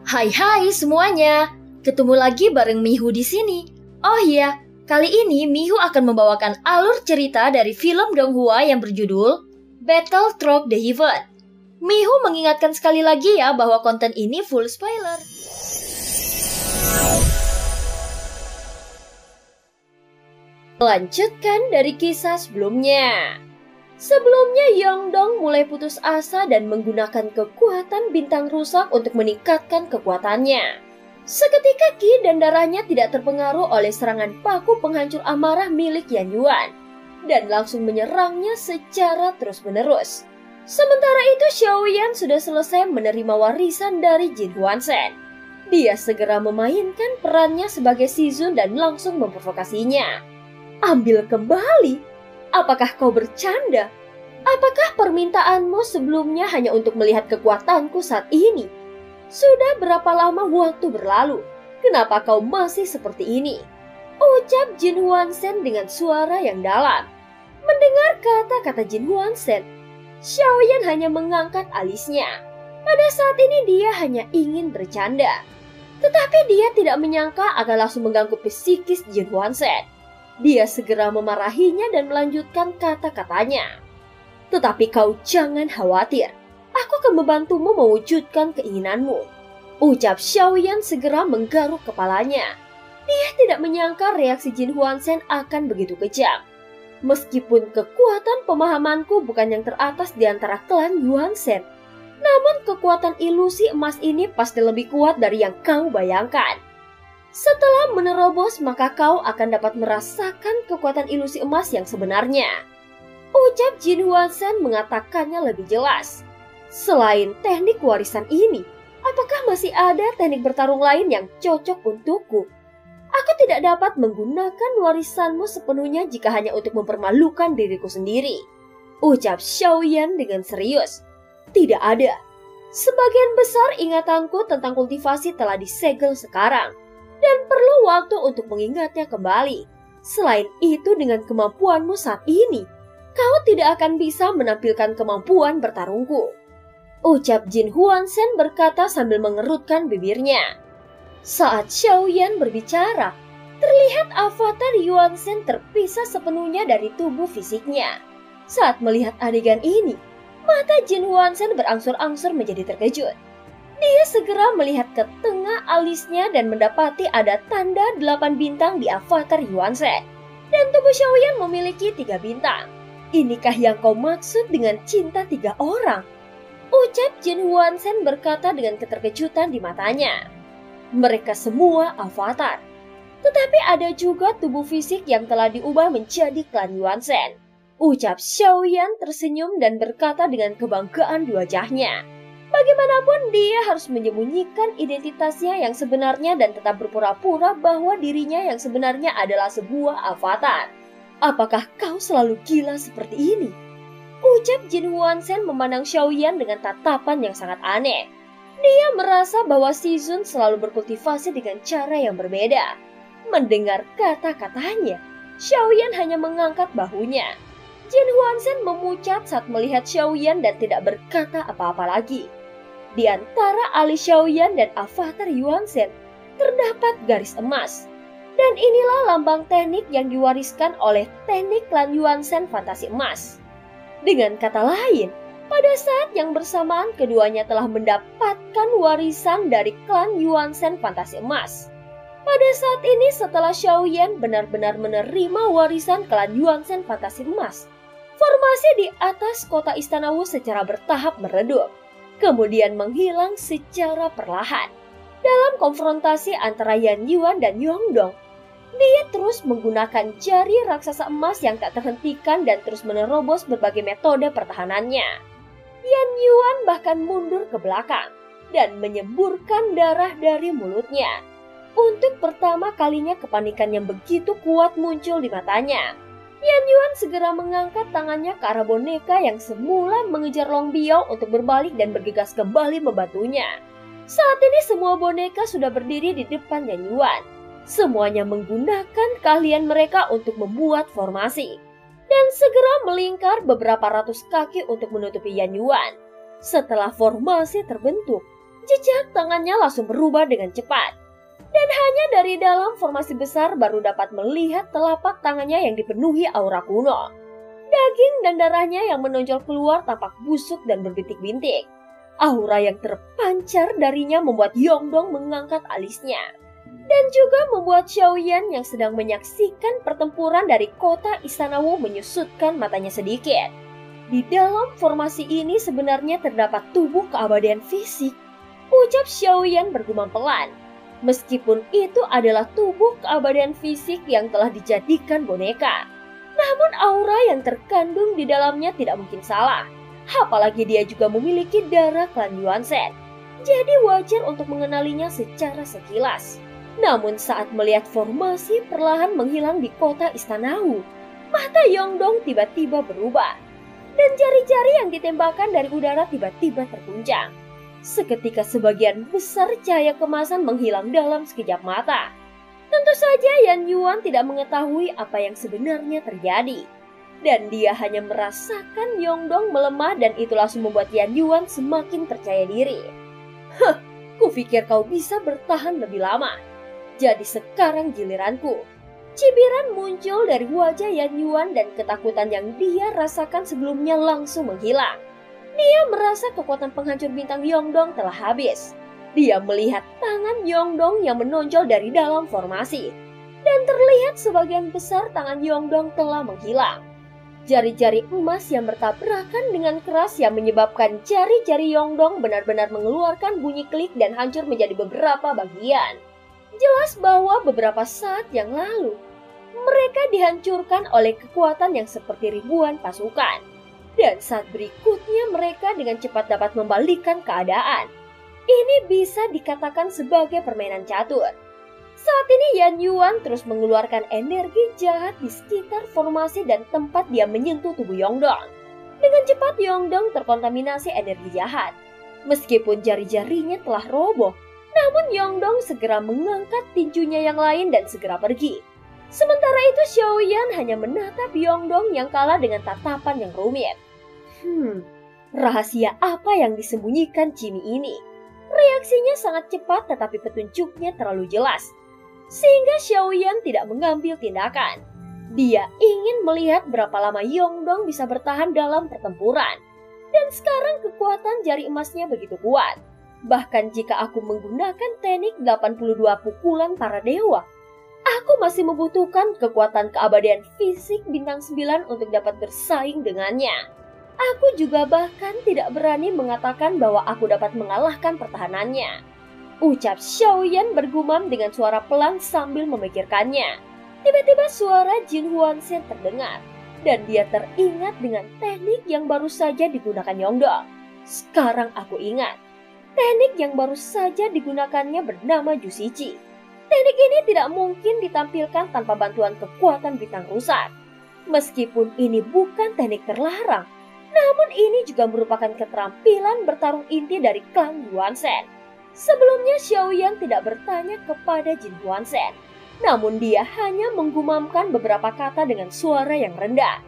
Hai semuanya, ketemu lagi bareng Mihu di sini. Oh iya, kali ini Mihu akan membawakan alur cerita dari film Donghua yang berjudul Battle Through the Heaven. Mihu mengingatkan sekali lagi ya bahwa konten ini full spoiler. Lanjutkan dari kisah sebelumnya. Sebelumnya Yeongdong mulai putus asa dan menggunakan kekuatan bintang rusak untuk meningkatkan kekuatannya. Seketika Qi dan darahnya tidak terpengaruh oleh serangan paku penghancur amarah milik Yan Yuan dan langsung menyerangnya secara terus-menerus. Sementara itu Xiaoyan sudah selesai menerima warisan dari Jin Huansen. Dia segera memainkan perannya sebagai Shizun dan langsung memprovokasinya. Ambil kembali? Apakah kau bercanda? Apakah permintaanmu sebelumnya hanya untuk melihat kekuatanku saat ini? Sudah berapa lama waktu berlalu? Kenapa kau masih seperti ini? Ucap Jin Huansen dengan suara yang dalam. Mendengar kata-kata Jin Huansen, Xiaoyan hanya mengangkat alisnya. Pada saat ini dia hanya ingin bercanda. Tetapi dia tidak menyangka akan langsung mengganggu psikis Jin Huansen. Dia segera memarahinya dan melanjutkan kata-katanya. Tetapi kau jangan khawatir. Aku akan membantumu mewujudkan keinginanmu. Ucap Xiaoyan segera menggaruk kepalanya. Dia tidak menyangka reaksi Jin Huansen akan begitu kejam. Meskipun kekuatan pemahamanku bukan yang teratas di antara klan Yuansen, namun kekuatan ilusi emas ini pasti lebih kuat dari yang kau bayangkan. Setelah menerobos, maka kau akan dapat merasakan kekuatan ilusi emas yang sebenarnya. Ucap Jin Huansen mengatakannya lebih jelas. Selain teknik warisan ini, apakah masih ada teknik bertarung lain yang cocok untukku? Aku tidak dapat menggunakan warisanmu sepenuhnya jika hanya untuk mempermalukan diriku sendiri. Ucap Xiaoyan dengan serius. Tidak ada. Sebagian besar ingatanku tentang kultivasi telah disegel sekarang. Dan perlu waktu untuk mengingatnya kembali. Selain itu, dengan kemampuanmu saat ini, kau tidak akan bisa menampilkan kemampuan bertarungku. Ucap Jin Huansen berkata sambil mengerutkan bibirnya. Saat Xiaoyan berbicara, terlihat avatar Yuansen terpisah sepenuhnya dari tubuh fisiknya. Saat melihat adegan ini, mata Jin Huansen berangsur-angsur menjadi terkejut. Dia segera melihat ke tengah alisnya dan mendapati ada tanda 8 bintang di avatar Yuansen. Dan tubuh Xiaoyan memiliki 3 bintang. Inikah yang kau maksud dengan cinta 3 orang? Ucap Jin Huansen berkata dengan keterkejutan di matanya. Mereka semua avatar. Tetapi ada juga tubuh fisik yang telah diubah menjadi klan Yuansen. Ucap Xiaoyan tersenyum dan berkata dengan kebanggaan di wajahnya. Bagaimanapun dia harus menyembunyikan identitasnya yang sebenarnya dan tetap berpura-pura bahwa dirinya yang sebenarnya adalah sebuah avatar. Apakah kau selalu gila seperti ini? Ucap Jin Huansen memandang Xiaoyan dengan tatapan yang sangat aneh. Dia merasa bahwa Shizun selalu berkultivasi dengan cara yang berbeda. Mendengar kata-katanya, Xiaoyan hanya mengangkat bahunya. Jin Huansen memucat saat melihat Xiaoyan dan tidak berkata apa-apa lagi. Di antara alis Xiaoyan dan avatar Yuansen terdapat garis emas. Dan inilah lambang teknik yang diwariskan oleh teknik klan Yuansen fantasi emas. Dengan kata lain, pada saat yang bersamaan keduanya telah mendapatkan warisan dari klan Yuansen fantasi emas. Pada saat ini setelah Xiaoyan benar-benar menerima warisan klan Yuansen fantasi emas, formasi di atas kota Istana Wu secara bertahap meredup. Kemudian menghilang secara perlahan. Dalam konfrontasi antara Yan Yuan dan Yeongdong, dia terus menggunakan jari raksasa emas yang tak terhentikan dan terus menerobos berbagai metode pertahanannya. Yan Yuan bahkan mundur ke belakang dan menyemburkan darah dari mulutnya. Untuk pertama kalinya kepanikan yang begitu kuat muncul di matanya. Yan Yuan segera mengangkat tangannya ke arah boneka yang semula mengejar Long Biao untuk berbalik dan bergegas kembali membantunya. Saat ini semua boneka sudah berdiri di depan Yan Yuan. Semuanya menggunakan keahlian mereka untuk membuat formasi. Dan segera melingkar beberapa ratus kaki untuk menutupi Yan Yuan. Setelah formasi terbentuk, Jejak tangannya langsung berubah dengan cepat. Dan hanya dari dalam formasi besar baru dapat melihat telapak tangannya yang dipenuhi aura kuno. Daging dan darahnya yang menonjol keluar tampak busuk dan berbintik-bintik. Aura yang terpancar darinya membuat Yongdong mengangkat alisnya. Dan juga membuat Xiaoyan yang sedang menyaksikan pertempuran dari kota Istana Wu menyusutkan matanya sedikit. Di dalam formasi ini sebenarnya terdapat tubuh keabadian fisik, ucap Xiaoyan bergumam pelan. Meskipun itu adalah tubuh keabadian fisik yang telah dijadikan boneka. Namun aura yang terkandung di dalamnya tidak mungkin salah. Apalagi dia juga memiliki darah klan Yuanzhen. Jadi wajar untuk mengenalinya secara sekilas. Namun saat melihat formasi perlahan menghilang di kota Istana Wu, mata Yongdong tiba-tiba berubah. Dan jari-jari yang ditembakkan dari udara tiba-tiba terguncang. Seketika sebagian besar cahaya kemasan menghilang dalam sekejap mata. Tentu saja Yan Yuan tidak mengetahui apa yang sebenarnya terjadi. Dan dia hanya merasakan Yongdong melemah dan itu langsung membuat Yan Yuan semakin percaya diri. Kupikir kau bisa bertahan lebih lama. Jadi sekarang giliranku. Cibiran muncul dari wajah Yan Yuan dan ketakutan yang dia rasakan sebelumnya langsung menghilang. Dia merasa kekuatan penghancur bintang Yongdong telah habis. Dia melihat tangan Yongdong yang menonjol dari dalam formasi. Dan terlihat sebagian besar tangan Yongdong telah menghilang. Jari-jari emas yang bertabrakan dengan keras yang menyebabkan jari-jari Yongdong benar-benar mengeluarkan bunyi klik dan hancur menjadi beberapa bagian. Jelas bahwa beberapa saat yang lalu, mereka dihancurkan oleh kekuatan yang seperti ribuan pasukan. Dan saat berikutnya mereka dengan cepat dapat membalikkan keadaan. Ini bisa dikatakan sebagai permainan catur. Saat ini Yan Yuan terus mengeluarkan energi jahat di sekitar formasi dan tempat dia menyentuh tubuh Yongdong. Dengan cepat Yongdong terkontaminasi energi jahat. Meskipun jari-jarinya telah roboh, namun Yongdong segera mengangkat tinjunya yang lain dan segera pergi. Sementara itu Xiaoyan hanya menatap Yongdong yang kalah dengan tatapan yang rumit. Rahasia apa yang disembunyikan Jimmy ini? Reaksinya sangat cepat tetapi petunjuknya terlalu jelas. Sehingga Xiaoyan tidak mengambil tindakan. Dia ingin melihat berapa lama Yongdong bisa bertahan dalam pertempuran. Dan sekarang kekuatan jari emasnya begitu kuat. Bahkan jika aku menggunakan teknik 82 pukulan para dewa, aku masih membutuhkan kekuatan keabadian fisik bintang 9 untuk dapat bersaing dengannya. Aku juga bahkan tidak berani mengatakan bahwa aku dapat mengalahkan pertahanannya. Ucap Xiaoyan bergumam dengan suara pelan sambil memikirkannya. Tiba-tiba suara Jin Huanzhen terdengar. Dan dia teringat dengan teknik yang baru saja digunakan Yongdong. Sekarang aku ingat. Teknik yang baru saja digunakannya bernama Jusici. Teknik ini tidak mungkin ditampilkan tanpa bantuan kekuatan bintang rusak. Meskipun ini bukan teknik terlarang, namun ini juga merupakan keterampilan bertarung inti dari klan Yuanzhen. Sebelumnya Xiaoyan tidak bertanya kepada Jin Huanzhen, namun dia hanya menggumamkan beberapa kata dengan suara yang rendah.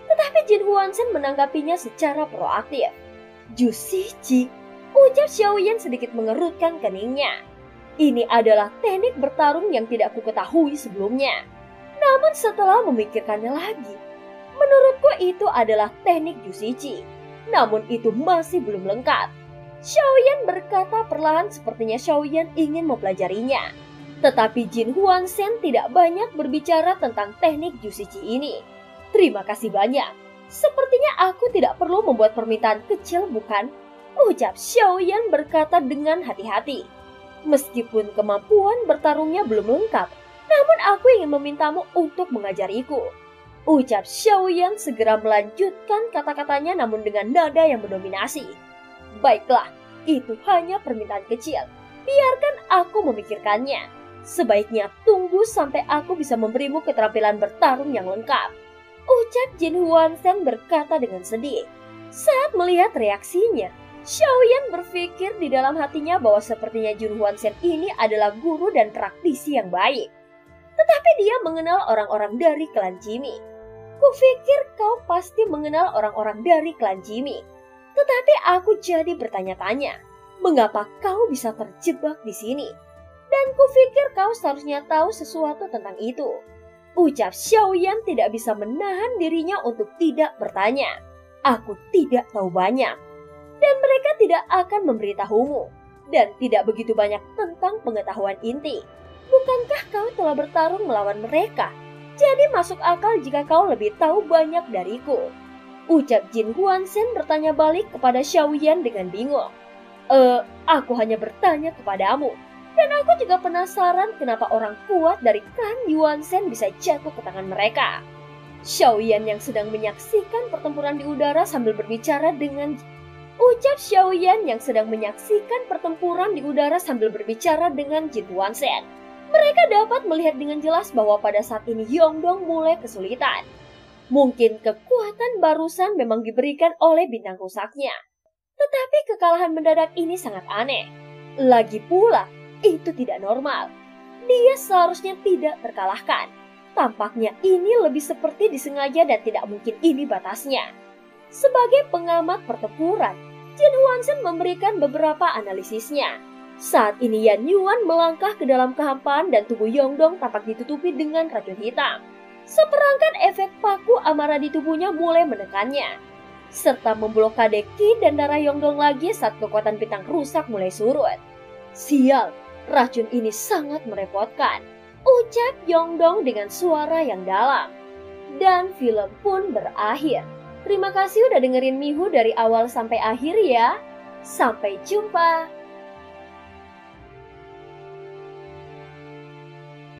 Tetapi Jin Huanzhen menanggapinya secara proaktif. Jusici, ucap Xiaoyan sedikit mengerutkan keningnya. Ini adalah teknik bertarung yang tidak kuketahui sebelumnya. Namun setelah memikirkannya lagi, menurutku itu adalah teknik Jusici. Namun itu masih belum lengkap. Xiaoyan berkata perlahan sepertinya Xiaoyan ingin mempelajarinya. Tetapi Jin Huanzhen tidak banyak berbicara tentang teknik Jusici ini. Terima kasih banyak. Sepertinya aku tidak perlu membuat permintaan kecil, bukan? Ucap Xiaoyan berkata dengan hati-hati. Meskipun kemampuan bertarungnya belum lengkap, namun aku ingin memintamu untuk mengajariku. Ucap Xiaoyan segera melanjutkan kata-katanya namun dengan nada yang mendominasi. Baiklah, itu hanya permintaan kecil. Biarkan aku memikirkannya. Sebaiknya tunggu sampai aku bisa memberimu keterampilan bertarung yang lengkap. Ucap Jin Huanzhen berkata dengan sedih. Saat melihat reaksinya, Xiaoyan berpikir di dalam hatinya bahwa sepertinya Jin Huanzhen ini adalah guru dan praktisi yang baik. Tetapi dia mengenal orang-orang dari klan Jimmy. Kupikir kau pasti mengenal orang-orang dari klan Jimmy. Tetapi aku jadi bertanya-tanya, Mengapa kau bisa terjebak di sini? Dan kupikir kau seharusnya tahu sesuatu tentang itu. Ucap Xiaoyan tidak bisa menahan dirinya untuk tidak bertanya. Aku tidak tahu banyak. Dan mereka tidak akan memberitahumu. Dan tidak begitu banyak tentang pengetahuan inti. Bukankah kau telah bertarung melawan mereka? Jadi masuk akal jika kau lebih tahu banyak dariku. Ucap Jin Huanzhen bertanya balik kepada Xiaoyan dengan bingung. Aku hanya bertanya kepadamu. Dan aku juga penasaran kenapa orang kuat dari klan Yuanzhen bisa jatuh ke tangan mereka. Xiaoyan yang sedang menyaksikan pertempuran di udara sambil berbicara dengan Jin Huanzhen. Mereka dapat melihat dengan jelas bahwa pada saat ini Yongdong mulai kesulitan. Mungkin kekuatan barusan memang diberikan oleh bintang rusaknya. Tetapi kekalahan mendadak ini sangat aneh. Lagi pula, itu tidak normal. Dia seharusnya tidak terkalahkan. Tampaknya ini lebih seperti disengaja dan tidak mungkin ini batasnya. Sebagai pengamat pertempuran, Jin Huanzhen memberikan beberapa analisisnya. Saat ini Yan Yuan melangkah ke dalam kehampaan dan tubuh Yongdong tampak ditutupi dengan racun hitam. Seperangkat efek paku amarah di tubuhnya mulai menekannya, serta memblokade Qi dan darah Yongdong lagi saat kekuatan bintang rusak mulai surut. Sial, racun ini sangat merepotkan, ucap Yongdong dengan suara yang dalam. Dan film pun berakhir. Terima kasih udah dengerin Mihu dari awal sampai akhir ya. Sampai jumpa.